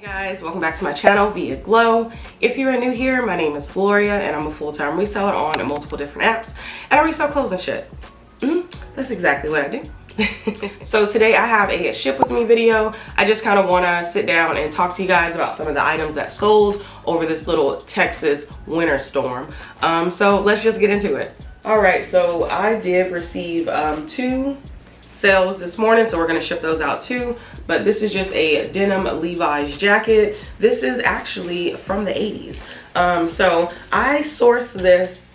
Guys, welcome back to my channel, Viaglo. If you're new here, my name is Gloria and I'm a full-time reseller on multiple different apps, and I resell clothes and shit. That's exactly what I do. So today I have a ship with me video. I just kind of want to sit down and talk to you guys about some of the items that sold over this little Texas winter storm. So let's just get into it. All right, so I did receive two sales this morning, so we're going to ship those out too. But this is just a denim Levi's jacket. This is actually from the 80s. So I sourced this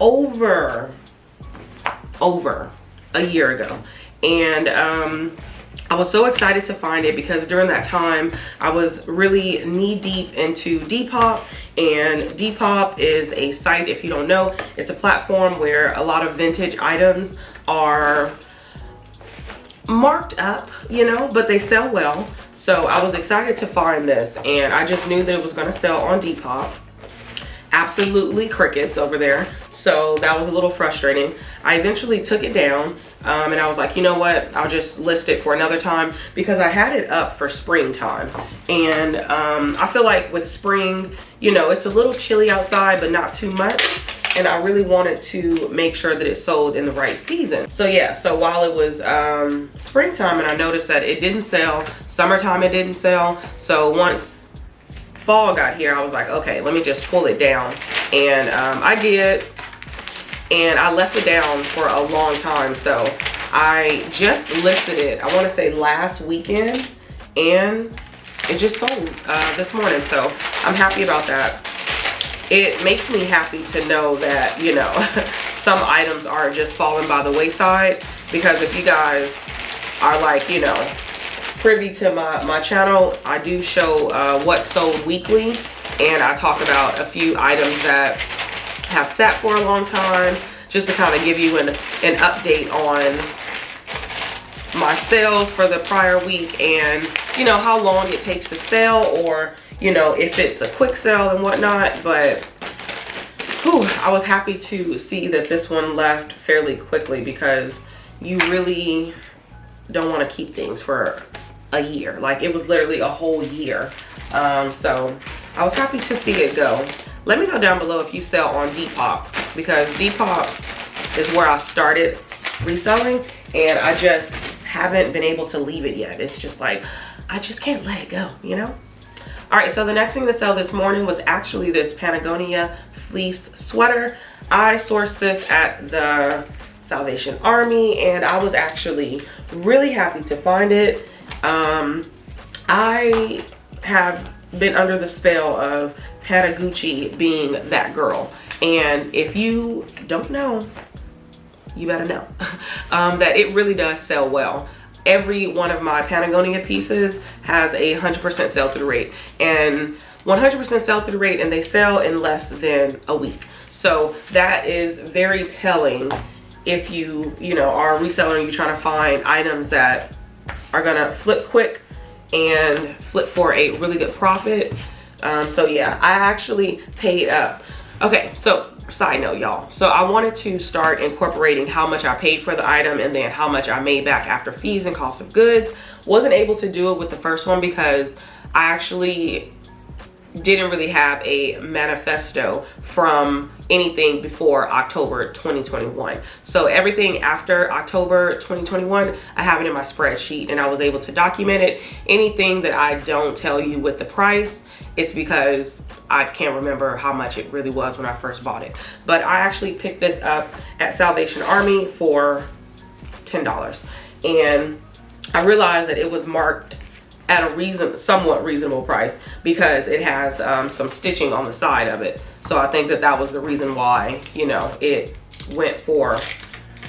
over a year ago, and I was so excited to find it because during that time I was really knee deep into Depop. And Depop is a site, if you don't know, it's a platform where a lot of vintage items are marked up, you know, but they sell well. So I was excited to find this, and I just knew that it was going to sell on Depop. Absolutely crickets over there, so that was a little frustrating. I eventually took it down, and I was like, you know what, I'll just list it for another time, because I had it up for springtime. And I feel like with spring, you know, it's a little chilly outside but not too much, and I really wanted to make sure that it sold in the right season. So yeah, so while it was springtime and I noticed that it didn't sell, summertime it didn't sell, so once fall got here, I was like, okay, let me just pull it down. And I did, and I left it down for a long time. So I just listed it, I want to say last weekend, and it just sold this morning. So I'm happy about that. It makes me happy to know that, you know, some items aren't just falling by the wayside, because if you guys are like, you know, privy to my channel, I do show what sold weekly, and I talk about a few items that have sat for a long time, just to kind of give you an update on my sales for the prior week, and you know, how long it takes to sell, or you know, if it's a quick sale and whatnot. But whew, I was happy to see that this one left fairly quickly, because you really don't want to keep things for a year. Like, it was literally a whole year. So I was happy to see it go. Let me know down below if you sell on Depop, because Depop is where I started reselling, and I just haven't been able to leave it yet. It's just like, I just can't let it go, you know? All right, so the next thing to sell this morning was actually this Patagonia fleece sweater. I sourced this at the Salvation Army, and I was actually really happy to find it. I have been under the spell of Patagucci being that girl, and if you don't know, you better know that it really does sell well. Every one of my Patagonia pieces has a 100% sell-through rate, and 100% sell-through rate, and they sell in less than a week. So that is very telling if you know, are a reseller and you're trying to find items that are gonna flip quick and flip for a really good profit. So yeah, I actually paid up. Okay, so side note, y'all, so I wanted to start incorporating how much I paid for the item and then how much I made back after fees and cost of goods. Wasn't able to do it with the first one because I actually didn't really have a manifesto from anything before October 2021. So everything after October 2021, I have it in my spreadsheet, and I was able to document it. Anything that I don't tell you with the price, it's because I can't remember how much it really was when I first bought it. But I actually picked this up at Salvation Army for $10, and I realized that it was marked at a somewhat reasonable price, because it has some stitching on the side of it. So I think that that was the reason why, you know, it went for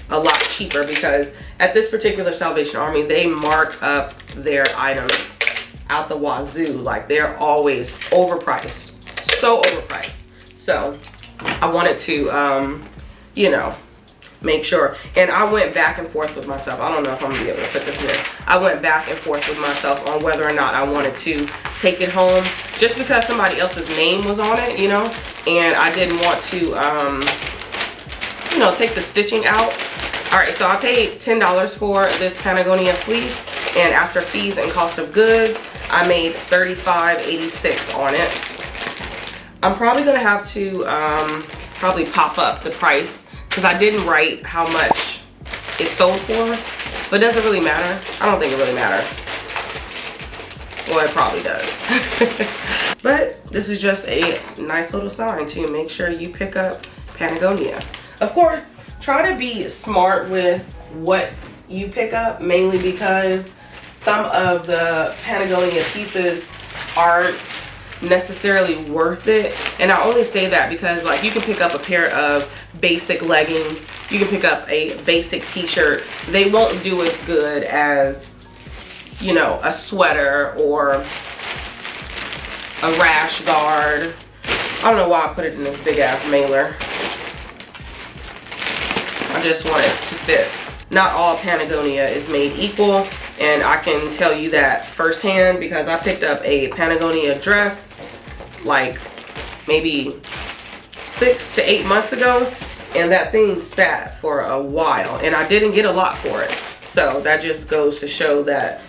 a lot cheaper, because at this particular Salvation Army, they mark up their items out the wazoo. Like, they're always overpriced, so overpriced. So I wanted to, you know, make sure. And I went back and forth with myself. I don't know if I'm gonna be able to put this in. I went back and forth with myself on whether or not I wanted to take it home, just because somebody else's name was on it, you know, and I didn't want to, you know, take the stitching out. All right, so I paid $10 for this Patagonia fleece, and after fees and cost of goods, I made $35.86 on it. I'm probably gonna have to probably pop up the price because I didn't write how much it sold for, but it doesn't really matter. I don't think it really matters. Well, it probably does. But this is just a nice little sign to make sure you pick up Patagonia. Of course, try to be smart with what you pick up, mainly because some of the Patagonia pieces aren't necessarily worth it. And I only say that because, like, you can pick up a pair of basic leggings, you can pick up a basic t-shirt. They won't do as good as, you know, a sweater or a rash guard. I don't know why I put it in this big ass mailer. I just want it to fit. Not all Patagonia is made equal, and I can tell you that firsthand because I picked up a Patagonia dress like maybe 6 to 8 months ago, and that thing sat for a while and I didn't get a lot for it. So that just goes to show that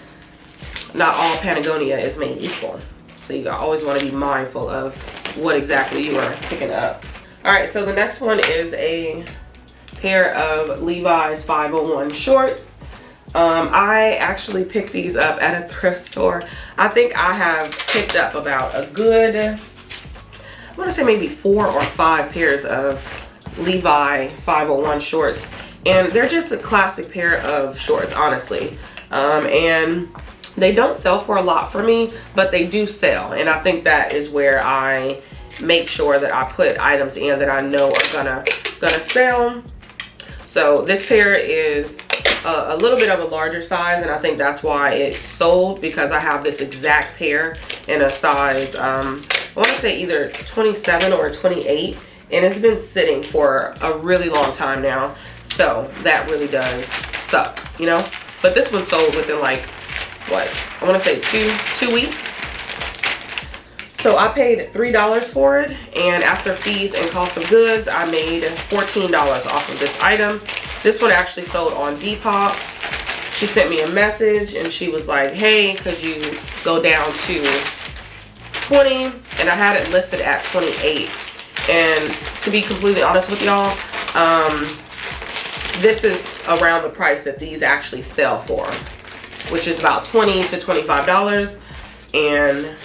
not all Patagonia is made equal. So you always want to be mindful of what exactly you are picking up. All right, so the next one is a pair of Levi's 501 shorts. I actually picked these up at a thrift store. I think I have picked up about a good, I want to say maybe 4 or 5 pairs of Levi 501 shorts. And they're just a classic pair of shorts, honestly. And they don't sell for a lot for me, but they do sell. And I think that is where I make sure that I put items in that I know are gonna sell. So this pair is a little bit of a larger size, and I think that's why it sold, because I have this exact pair in a size, I want to say either 27 or 28, and it's been sitting for a really long time now. So that really does suck, you know? But this one sold within like, what? I want to say two weeks. So I paid $3 for it, and after fees and cost of goods, I made $14 off of this item. This one actually sold on Depop. She sent me a message and she was like, hey, could you go down to 20? And I had it listed at 28. And to be completely honest with y'all, this is around the price that these actually sell for, which is about $20 to $25. And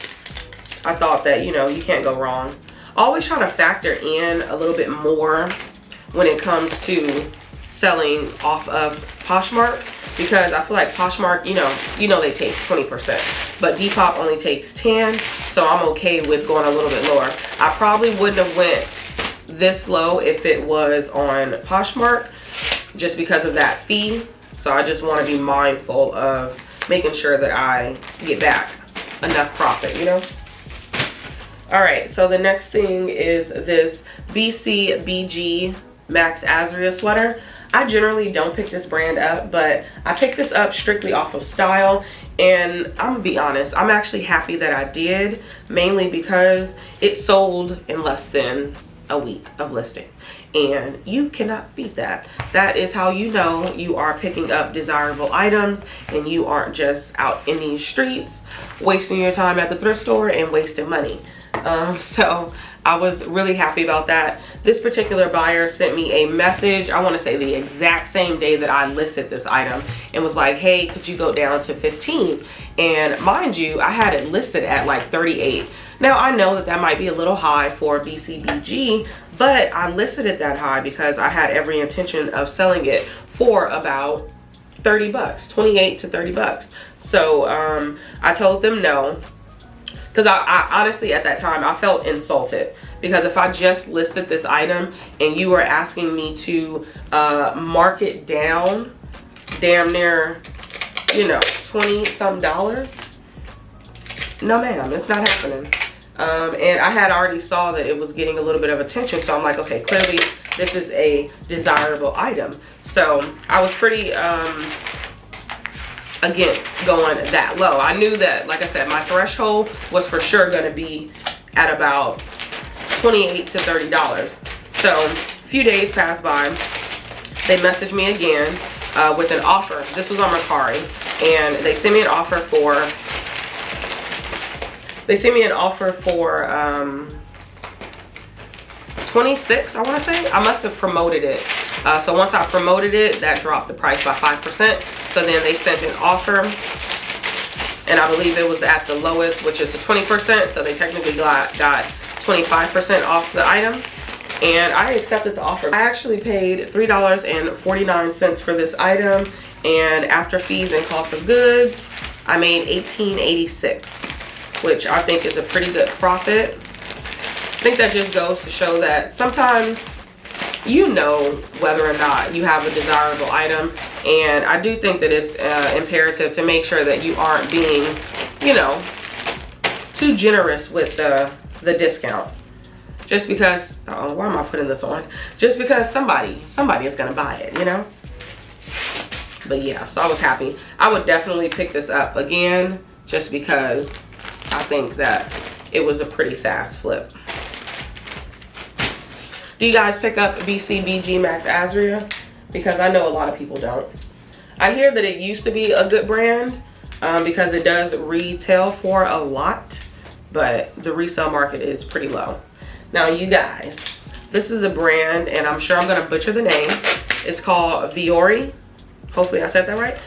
I thought that, you know, you can't go wrong. Always try to factor in a little bit more when it comes to selling off of Poshmark, because I feel like Poshmark, you know they take 20%, but Depop only takes 10, so I'm okay with going a little bit lower. I probably wouldn't have went this low if it was on Poshmark, just because of that fee. So I just want to be mindful of making sure that I get back enough profit, you know? All right, so the next thing is this BCBG Max Azria sweater. I generally don't pick this brand up, but I picked this up strictly off of style, and I'm gonna be honest, I'm actually happy that I did, mainly because it sold in less than a week of listing, and you cannot beat that. That is how you know you are picking up desirable items and you aren't just out in these streets wasting your time at the thrift store and wasting money. So I was really happy about that. This particular buyer sent me a message, I want to say the exact same day that I listed this item, and was like, hey, could you go down to 15? And mind you, I had it listed at like 38. Now I know that that might be a little high for BCBG, but I listed it that high because I had every intention of selling it for about 30 bucks, 28 to 30 bucks. So I told them no. Because I honestly, at that time, I felt insulted. Because if I just listed this item and you were asking me to mark it down damn near, you know, 20-some dollars, no ma'am, it's not happening. And I had already saw that it was getting a little bit of attention. So I'm like, okay, clearly this is a desirable item. So I was pretty against going that low. I knew that, like I said, my threshold was for sure going to be at about $28 to $30. So a few days passed by. They messaged me again with an offer. This was on Mercari, and they sent me an offer for They sent me an offer for 26, I want to say. I must have promoted it. So once I promoted it, that dropped the price by 5%. So then they sent an offer, and I believe it was at the lowest, which is the 20%. So they technically got 25% off the item. And I accepted the offer. I actually paid $3.49 for this item, and after fees and cost of goods, I made $18.86, which I think is a pretty good profit. I think that just goes to show that sometimes you know whether or not you have a desirable item, and I do think that it's imperative to make sure that you aren't being, you know, too generous with the discount. Just because, oh, why am I putting this on? Just because somebody is gonna buy it, you know? But yeah, so I was happy. I would definitely pick this up again, just because I think that it was a pretty fast flip. Do you guys pick up BCBG Max Azria? Because I know a lot of people don't. I hear that it used to be a good brand because it does retail for a lot, but the resale market is pretty low. Now you guys, this is a brand, and I'm sure I'm gonna butcher the name. It's called VIORI. Hopefully I said that right.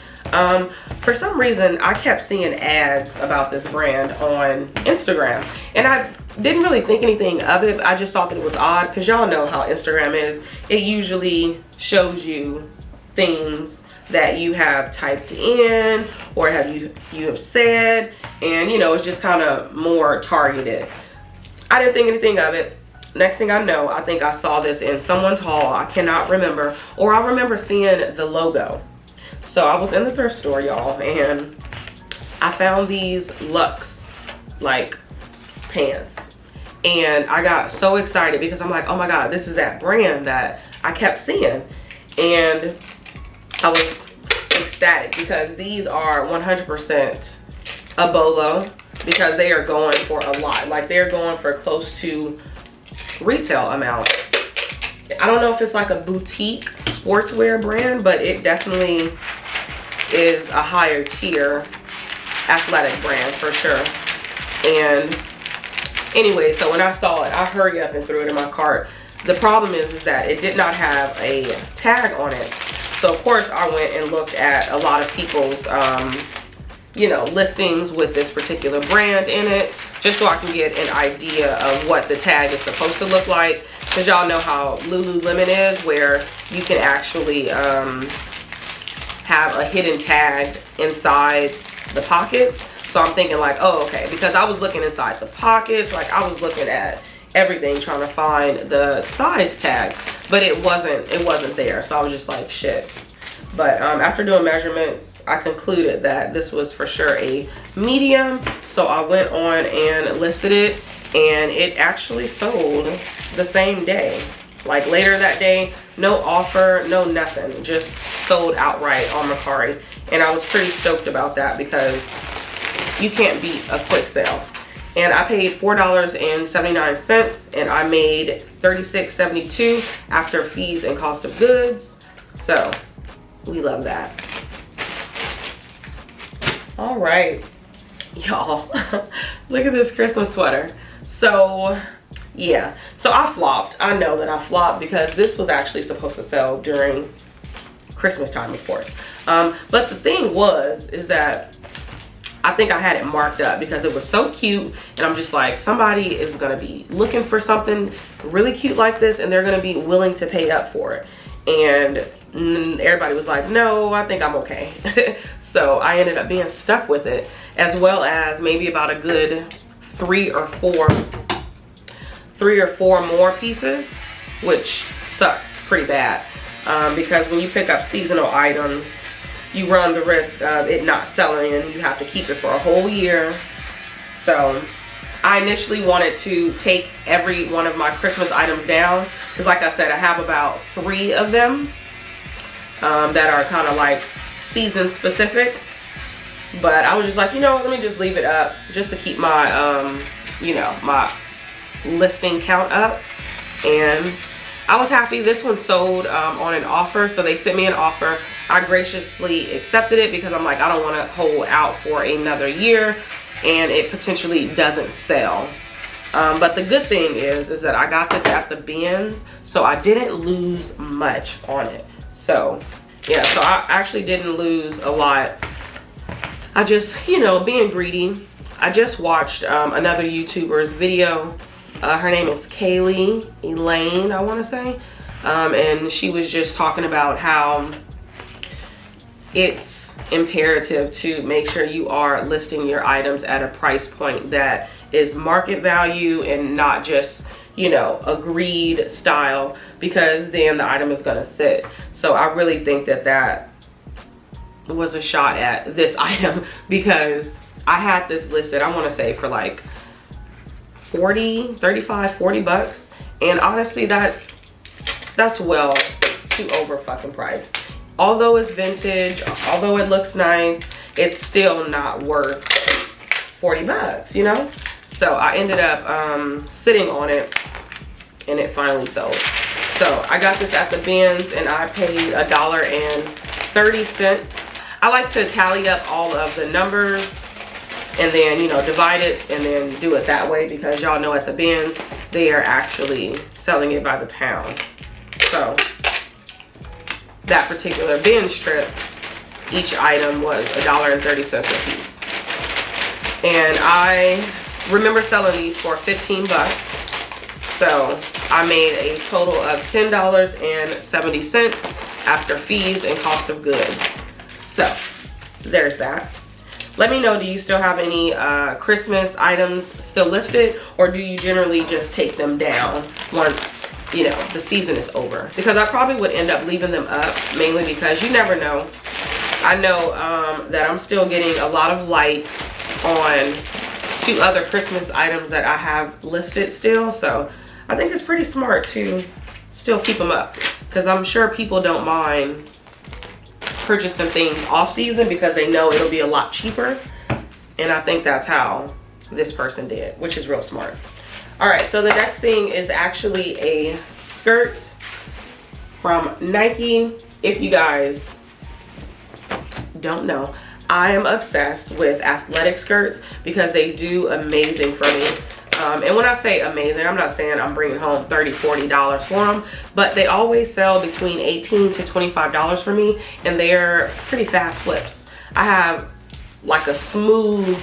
For some reason, I kept seeing ads about this brand on Instagram, and I didn't really think anything of it. I just thought that it was odd, because y'all know how Instagram is. It usually shows you things that you have typed in or you have said, and you know, it's just kind of more targeted. I didn't think anything of it. Next thing I know, I think I saw this in someone's haul. I cannot remember, or I remember seeing the logo. So I was in the thrift store, y'all, and I found these Luxe like pants, and I got so excited because I'm like, oh my god, this is that brand that I kept seeing. And I was ecstatic because these are 100% a bolo, because they are going for a lot. Like, they're going for close to retail amount. I don't know if it's like a boutique sportswear brand, but it definitely is a higher tier athletic brand for sure. And anyway, so when I saw it, I hurried up and threw it in my cart. The problem is that it did not have a tag on it. So of course I went and looked at a lot of people's you know, listings with this particular brand in it, just so I can get an idea of what the tag is supposed to look like. Because y'all know how Lululemon is, where you can actually have a hidden tag inside the pockets. So I'm thinking like, oh, okay, because I was looking inside the pockets, like I was looking at everything trying to find the size tag, but it wasn't there. So I was just like, shit. But after doing measurements, I concluded that this was for sure a medium. So I went on and listed it, and it actually sold the same day. Like later that day, no offer, no nothing, just sold outright on Mercari. And I was pretty stoked about that, because you can't beat a quick sale. And I paid $4.79, and I made $36.72 after fees and cost of goods. So we love that. All right, y'all, look at this Christmas sweater. So yeah, so I flopped. I know that I flopped because this was actually supposed to sell during Christmas time, of course. But the thing is that I think I had it marked up because it was so cute, and I'm just like, somebody is gonna be looking for something really cute like this, and they're gonna be willing to pay up for it. And everybody was like, no, I think I'm okay. So I ended up being stuck with it, as well as maybe about a good three or four more pieces, which sucks pretty bad, because when you pick up seasonal items, you run the risk of it not selling, and you have to keep it for a whole year. So I initially wanted to take every one of my Christmas items down, because like I said, I have about 3 of them that are kind of like season specific. But I was just like, you know, let me just leave it up just to keep my you know, my listing count up. And I was happy. This one sold on an offer, so they sent me an offer. I graciously accepted it because I'm like, I don't want to hold out for another year. and it potentially doesn't sell. But the good thing is that I got this at the bins, so I didn't lose much on it. So yeah, so I actually didn't lose a lot. I just, you know, being greedy. I just watched another YouTuber's video. Her name is Kaylee Elaine, I want to say. And she was just talking about how it's imperative to make sure you are listing your items at a price point that is market value and not just, you know, agreed style, because then the item is going to sit. So I really think that that was a shot at this item, because I had this listed, I want to say, for like 40, 35, 40 bucks. And honestly, that's well too over fucking priced. Although it's vintage, although it looks nice, it's still not worth 40 bucks, you know? So I ended up sitting on it, and it finally sold. So I got this at the bins, and I paid $1.30. I like to tally up all of the numbers and then, you know, divide it and then do it that way, because y'all know at the bins, they are actually selling it by the pound. So that particular bin strip, each item was $1.30 a piece. And I remember selling these for 15 bucks. So I made a total of $10.70 after fees and cost of goods. So there's that. Let me know, do you still have any Christmas items still listed, or do you generally just take them down once, you know, the season is over? Because I probably would end up leaving them up, mainly because you never know. I know that I'm still getting a lot of likes on 2 other Christmas items that I have listed still. So I think it's pretty smart to still keep them up, because I'm sure people don't mind purchasing things off season because they know it'll be a lot cheaper. And I think that's how this person did, which is real smart. All right, so the next thing is actually a skirt from Nike. If you guys don't know, I am obsessed with athletic skirts because they do amazing for me. And when I say amazing, I'm not saying I'm bringing home $30, $40 for them, but they always sell between $18 to $25 for me, and they're pretty fast flips. I have like a smooth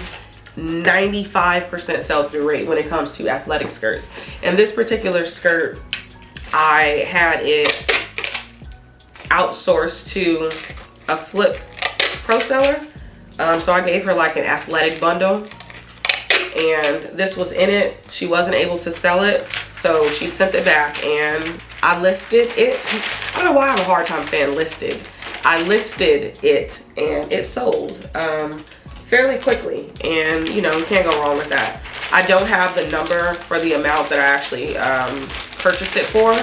95% sell-through rate when it comes to athletic skirts. And this particular skirt, I had it outsourced to a flip pro seller. So I gave her like an athletic bundle, and this was in it. She wasn't able to sell it, so she sent it back, and I listed it. I don't know why I have a hard time saying listed. I listed it, and it sold fairly quickly, and you know, you can't go wrong with that. I don't have the number for the amount that I actually purchased it for,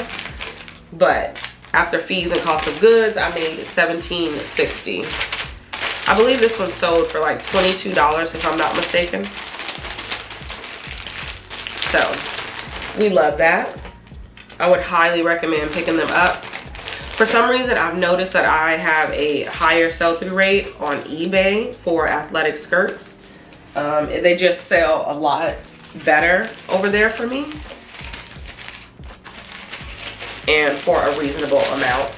but after fees and cost of goods, I made $17.60. I believe this one sold for like $22 if I'm not mistaken. So we love that. I would highly recommend picking them up. For some reason, I've noticed that I have a higher sell-through rate on eBay for athletic skirts. They just sell a lot better over there for me, and for a reasonable amount.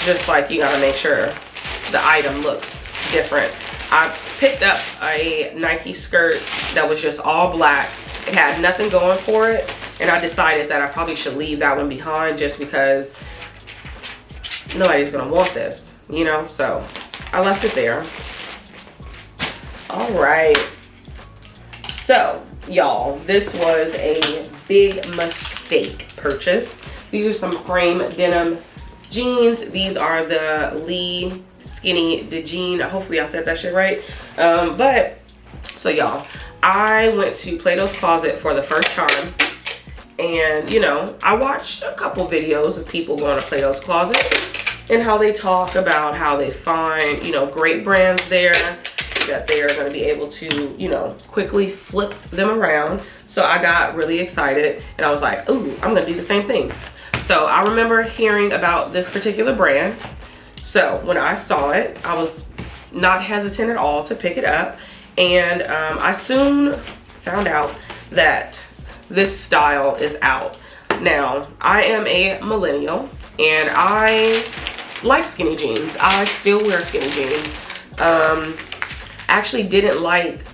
Just like, you gotta make sure the item looks different. I picked up a Nike skirt that was just all black. It had nothing going for it, and I decided that I probably should leave that one behind just because nobody's gonna want this, you know? So I left it there. All right. So y'all, this was a big mistake purchase. These are some frame denim jeans. These are the Lee Skinny DeJean. Hopefully I said that shit right. But so y'all, I went to Plato's Closet for the first time, and you know, I watched a couple videos of people going to Plato's Closet and how they talk about how they find, you know, great brands there, that they are going to be able to, you know, quickly flip them around. So I got really excited, and I was like, ooh, I'm going to do the same thing. So I remember hearing about this particular brand. So when I saw it, I was not hesitant at all to pick it up. And I soon found out that this style is out. Now, I am a millennial and I like skinny jeans. I still wear skinny jeans. Actually didn't like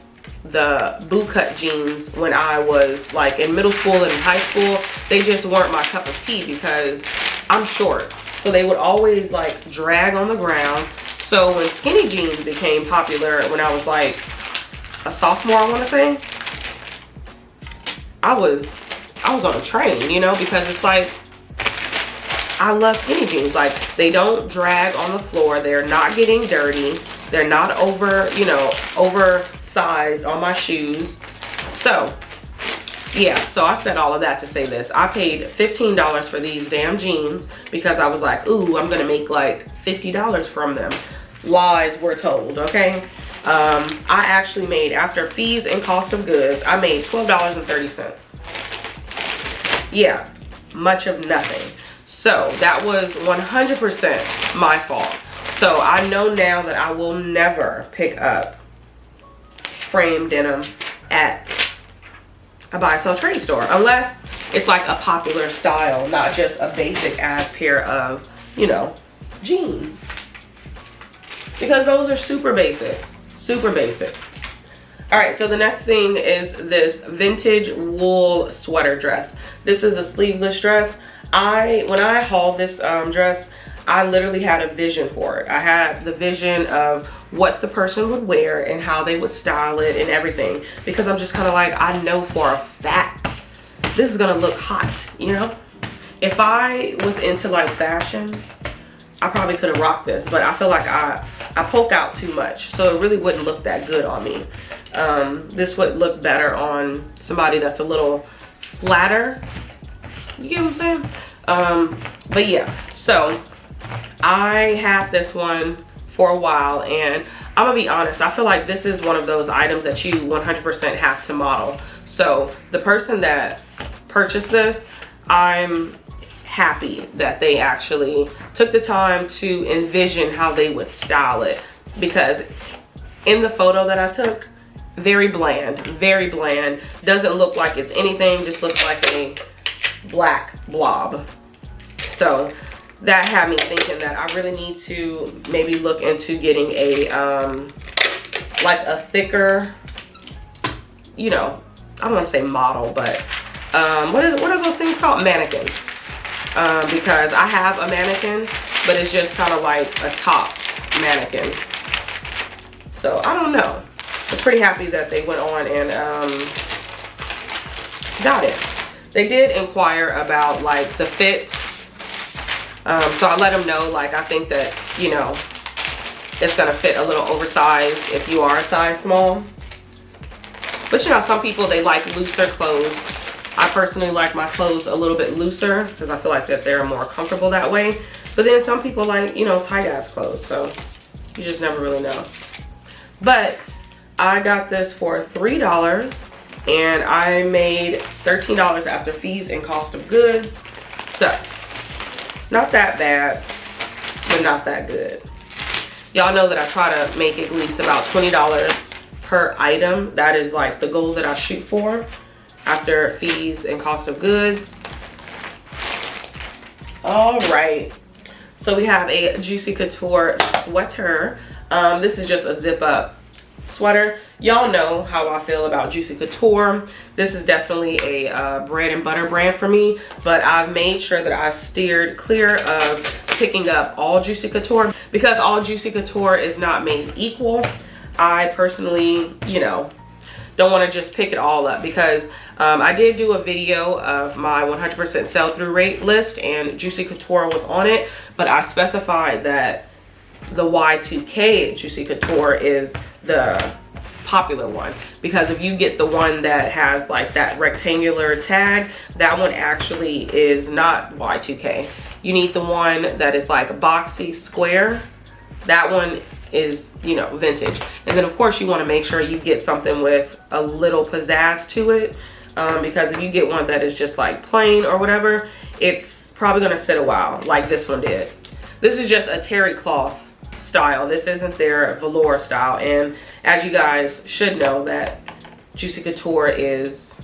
the boot cut jeans when I was like in middle school and in high school. They just weren't my cup of tea because I'm short. So they would always like drag on the ground. So when skinny jeans became popular when I was like a sophomore, I want to say, I was on a train, you know, because it's like, I love skinny jeans. Like, they don't drag on the floor. They're not getting dirty. They're not over, you know, oversized on my shoes. So, yeah, so I said all of that to say this. I paid $15 for these damn jeans because I was like, ooh, I'm gonna make like $50 from them. Lies were told, okay? I actually made, after fees and cost of goods, I made $12.30. Yeah, much of nothing. So that was 100% my fault. So I know now that I will never pick up frame denim at a buy sell trade store unless it's like a popular style, not just a basic ass pair of, you know, jeans, because those are super basic, super basic. All right, so the next thing is this vintage wool sweater dress. This is a sleeveless dress. When I hauled this dress, I literally had a vision for it. I had the vision of what the person would wear and how they would style it and everything, because I'm just kind of like, I know for a fact this is gonna look hot, you know? If I was into like fashion, I probably could have rocked this, but I feel like I poke out too much, so it really wouldn't look that good on me. This would look better on somebody that's a little flatter. You get what I'm saying? But yeah, so I had this one for a while, and I'm gonna be honest, I feel like this is one of those items that you 100% have to model. So the person that purchased this, I'm happy that they actually took the time to envision how they would style it, because in the photo that I took, very bland, doesn't look like it's anything, just looks like a black blob. So that had me thinking that I really need to maybe look into getting a like a thicker, you know, I don't want to say model, but what are those things called? Mannequins. Because I have a mannequin, but it's just kind of like a tops mannequin. So I don't know. I was pretty happy that they went on and got it. They did inquire about like the fit. So I let them know, like, I think that, you know, it's gonna fit a little oversized if you are a size small. But you know, some people, they like looser clothes. I personally like my clothes a little bit looser because I feel like that they're more comfortable that way. But then some people like, you know, tight ass clothes, so you just never really know. But I got this for $3 and I made $13 after fees and cost of goods. So not that bad, but not that good. Y'all know that I try to make at least about $20 per item. That is like the goal that I shoot for after fees and cost of goods. All right, so we have a Juicy Couture sweater. This is just a zip up sweater. Y'all know how I feel about Juicy Couture. This is definitely a bread and butter brand for me, but I've made sure that I steered clear of picking up all Juicy Couture because all Juicy Couture is not made equal. I personally, you know, don't want to just pick it all up because I did do a video of my 100% sell-through rate list and Juicy Couture was on it, but I specified that the Y2K Juicy Couture is the popular one, because if you get the one that has like that rectangular tag, that one actually is not Y2K. You need the one that is like boxy square. That one is, you know, vintage. And then of course you want to make sure you get something with a little pizzazz to it, because if you get one that is just like plain or whatever, it's probably going to sit a while like this one did. This is just a terry cloth style. This isn't their velour style. And as you guys should know, that Juicy Couture is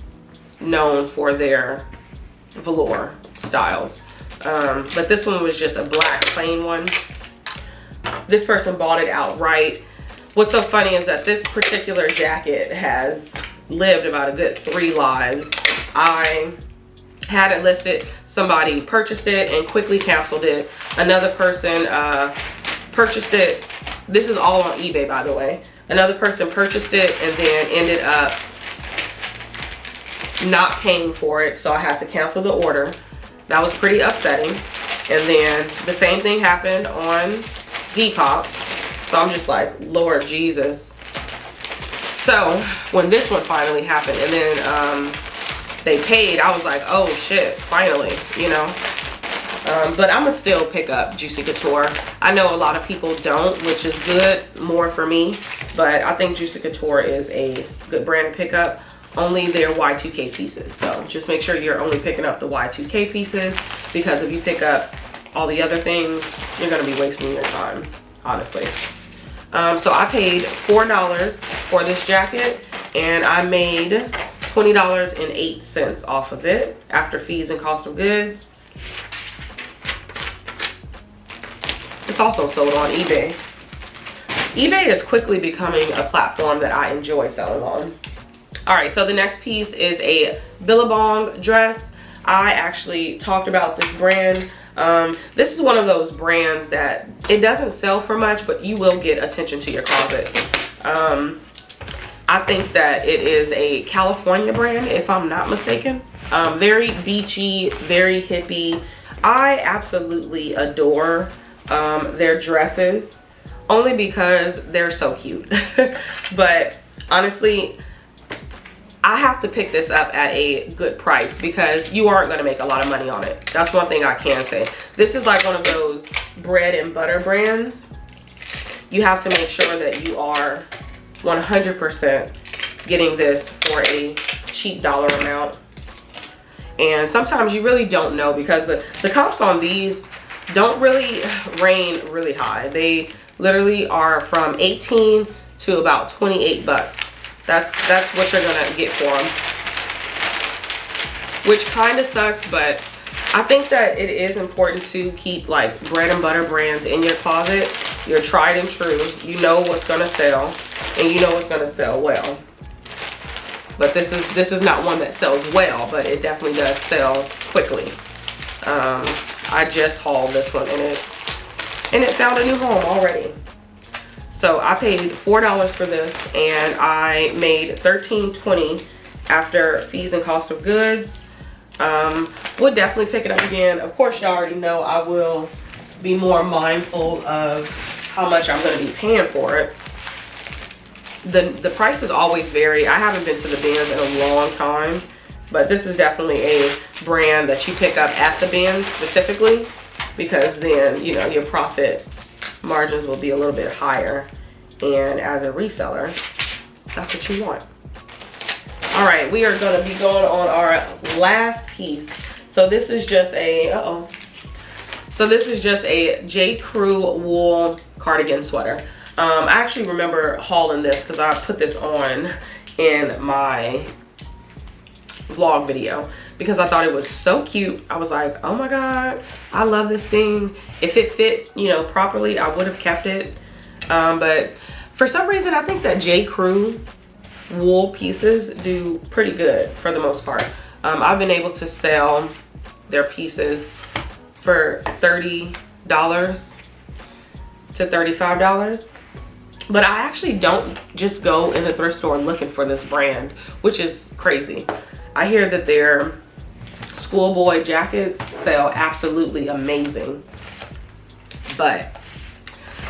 known for their velour styles. But this one was just a black plain one. This person bought it outright. What's so funny is that this particular jacket has lived about a good 3 lives. I had it listed, somebody purchased it and quickly canceled it. Another person purchased it. This is all on eBay, by the way. Another person purchased it and then ended up not paying for it, so I had to cancel the order. That was pretty upsetting. And then the same thing happened on Depop. So I'm just like, Lord Jesus. So when this one finally happened and then they paid, I was like, oh shit, finally, you know. But I'm gonna still pick up Juicy Couture. I know a lot of people don't, which is good, more for me. But I think Juicy Couture is a good brand to pick up. Only their Y2K pieces. So just make sure you're only picking up the Y2K pieces, because if you pick up all the other things, you're gonna be wasting your time, honestly. So I paid $4 for this jacket and I made $20.08 off of it after fees and cost of goods. It's also sold on eBay. eBay is quickly becoming a platform that I enjoy selling on. All right, so the next piece is a Billabong dress. I actually talked about this brand. This is one of those brands that it doesn't sell for much, but you will get attention to your closet. I think that it is a California brand, if I'm not mistaken. Very beachy, very hippie. I absolutely adore their dresses, only because they're so cute. But honestly, I have to pick this up at a good price because you aren't going to make a lot of money on it. That's one thing I can say. This is like one of those bread and butter brands. You have to make sure that you are 100% getting this for a cheap dollar amount. And sometimes you really don't know, because the comps on these don't really reign really high. They literally are from 18 to about 28 bucks. That's what you're gonna get for them, which kind of sucks. But I think that it is important to keep like bread and butter brands in your closet. You're tried and true. You know what's gonna sell, and you know what's gonna sell well. But this is not one that sells well, but it definitely does sell quickly. I just hauled this one, and it found a new home already. So I paid $4 for this and I made $13.20 after fees and cost of goods. Would definitely pick it up again. Of course, y'all already know I will be more mindful of how much I'm going to be paying for it. The prices always vary. I haven't been to the bins in a long time, but this is definitely a brand that you pick up at the bins specifically, because then, you know, your profit margins will be a little bit higher, and as a reseller, that's what you want. All right, we are going to be going on our last piece. So this is just a so this is just a JCrew wool cardigan sweater. I actually remember hauling this because I put this on in my vlog video because I thought it was so cute. I was like, oh my god, I love this thing. If it fit, you know, properly, I would have kept it. But for some reason, I think that JCrew wool pieces do pretty good for the most part. I've been able to sell their pieces for $30 to $35. But I actually don't just go in the thrift store looking for this brand, which is crazy. I hear that their schoolboy jackets sell absolutely amazing. But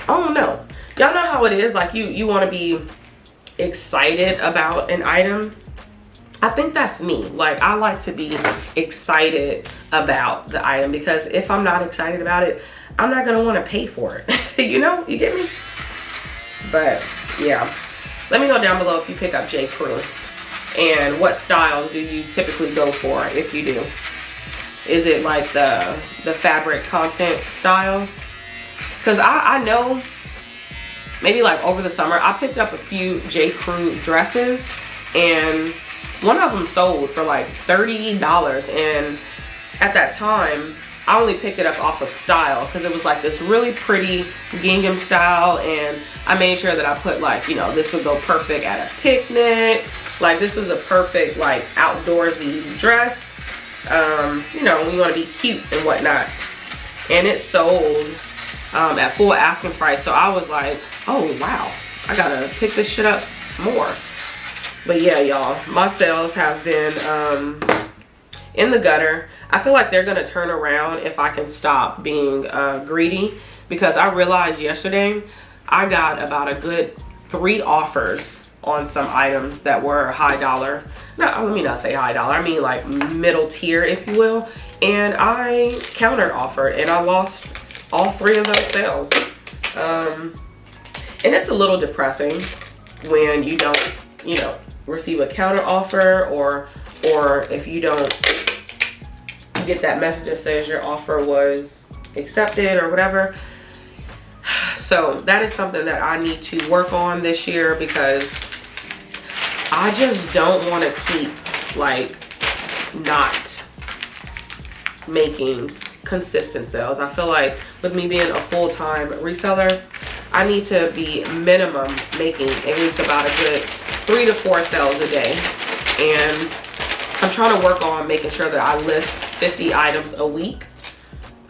I don't know. Y'all know how it is. Like you want to be excited about an item. I think that's me. Like I like to be excited about the item, because if I'm not excited about it, I'm not going to want to pay for it. You know, you get me? But yeah, let me know down below if you pick up JCrew and what styles do you typically go for if you do. Is it like the fabric content styles? Because I know maybe like over the summer, I picked up a few JCrew dresses, and one of them sold for like $30. And at that time, I only picked it up off of style because it was like this really pretty gingham style, and I made sure that I put like, you know, this would go perfect at a picnic. Like this was a perfect like outdoorsy dress. You know, when you want to be cute and whatnot. And it sold at full asking price. So I was like, oh wow, I gotta pick this shit up more. But yeah, y'all, my sales have been in the gutter. I feel like they're gonna turn around if I can stop being greedy, because I realized yesterday I got about a good 3 offers on some items that were high dollar. No, let me not say high dollar, I mean like middle tier, if you will. And I counter offered and I lost all 3 of those sales. And it's a little depressing when you don't, you know, receive a counter offer, or if you don't get that message that says your offer was accepted or whatever. So that is something that I need to work on this year, because I just don't want to keep like not making consistent sales. I feel like with me being a full-time reseller, I need to be minimum making at least about a good 3 to 4 sales a day. And I'm trying to work on making sure that I list 50 items a week.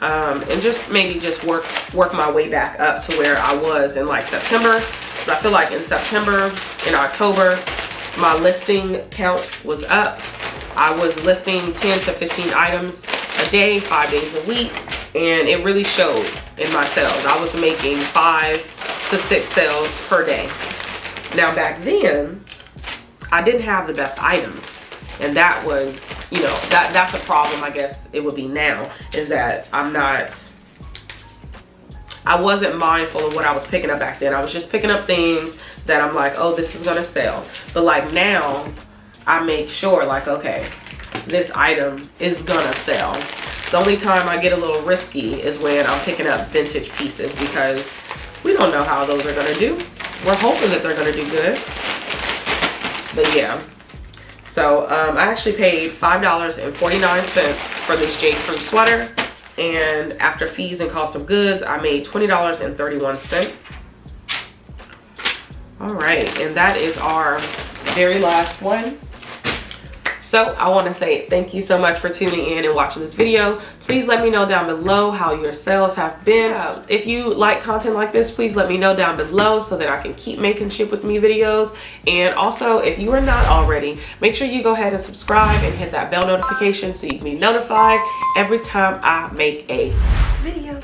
And just maybe just work my way back up to where I was in like September. So I feel like in September, in October, my listing count was up. I was listing 10 to 15 items a day, 5 days a week, and it really showed in my sales. I was making 5 to 6 sales per day. Now back then, I didn't have the best items, and that was, you know, that's a problem. I guess it would be now, is that I wasn't mindful of what I was picking up back then. I was just picking up things that I'm like, oh, this is gonna sell. But like now, I make sure like, okay, this item is gonna sell. The only time I get a little risky is when I'm picking up vintage pieces, because we don't know how those are gonna do. We're hoping that they're gonna do good. But yeah. So I actually paid $5.49 for this JCrew sweater. And after fees and cost of goods, I made $20.31. All right, and that is our very last one. So I want to say thank you so much for tuning in and watching this video. Please let me know down below how your sales have been. If you like content like this, please let me know down below so that I can keep making ship with me videos. And also, if you are not already, make sure you go ahead and subscribe and hit that bell notification so you can be notified every time I make a video.